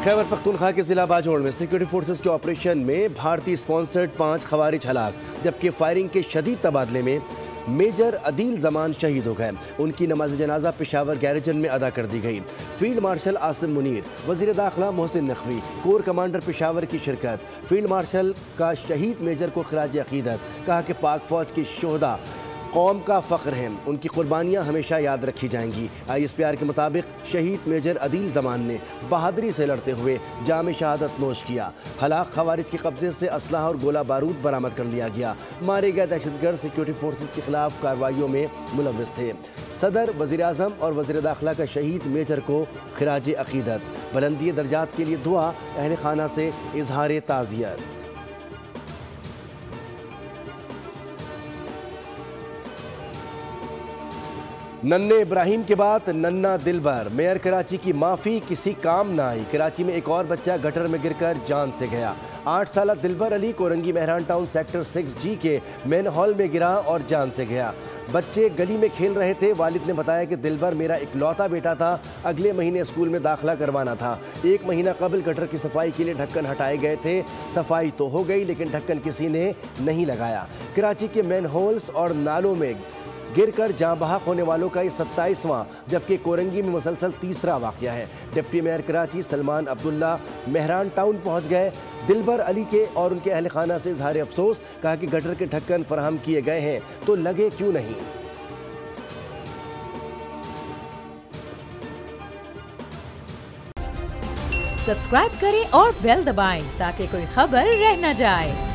खैबर पख्तूनख्वा के जिला बाजोड़ में सिक्योरिटी फोर्सेस के ऑपरेशन में भारतीय स्पॉन्सर्ड 5 खवारिज हलाक, जबकि फायरिंग के शदीद तबादले में मेजर अदील जमान शहीद हो गए। उनकी नमाज जनाजा पेशावर गैरिजन में अदा कर दी गई। फील्ड मार्शल आसिम मुनीर, वज़ीर दाखिला मोहसिन नकवी, कोर कमांडर पेशावर की शिरकत। फील्ड मार्शल का शहीद मेजर को खिराज अकीदत, कहा कि पाक फौज की शोहदा कौम का फ़ख्र हैं, उनकी कुर्बानियाँ हमेशा याद रखी जाएंगी। ISPR के मुताबिक शहीद मेजर अदील जमान ने बहादुरी से लड़ते हुए जाम शहादत नोश किया। हलाक खवारिज के कब्जे से असलहा और गोला बारूद बरामद कर लिया गया। मारे गए दहशतगर्द सिक्योरिटी फोर्सेस के खिलाफ कार्रवाइयों में मुलव्विस थे। सदर, वज़ीर आज़म और वज़ीर दाखिला का शहीद मेजर को खिराज अकीदत, बुलंदी दर्जात के लिए दुआ, अहल खाना से इजहार ताज़ियत। नन्हे इब्राहिम के बाद नन्ना दिलबर, मेयर कराची की माफ़ी किसी काम ना आई। कराची में एक और बच्चा गटर में गिरकर जान से गया। 8 साला Dilbar Ali Korangi Mehran town sector 6G के मेन हॉल में गिरा और जान से गया। बच्चे गली में खेल रहे थे। वालिद ने बताया कि दिलबर मेरा इकलौता बेटा था, अगले महीने स्कूल में दाखिला करवाना था। 1 महीना कबल गटर की सफाई के लिए ढक्कन हटाए गए थे। सफाई तो हो गई लेकिन ढक्कन किसी ने नहीं लगाया। कराची के मेन होल्स और नालों में गिर कर जाँ बहक होने वालों का ये 27वां, जबकि कोरंगी में मुसलसल 3रा वाक़या है। Deputy mayor Karachi Salman Abdullah Mehran town पहुँच गए। दिलबर अली के और उनके अहल खाना से इजहार अफसोस, कहा कि गटर के ढक्कन फराहम किए गए हैं तो लगे क्यों नहीं। सब्सक्राइब करें और बेल दबाएं ताकि कोई खबर रह न जाए।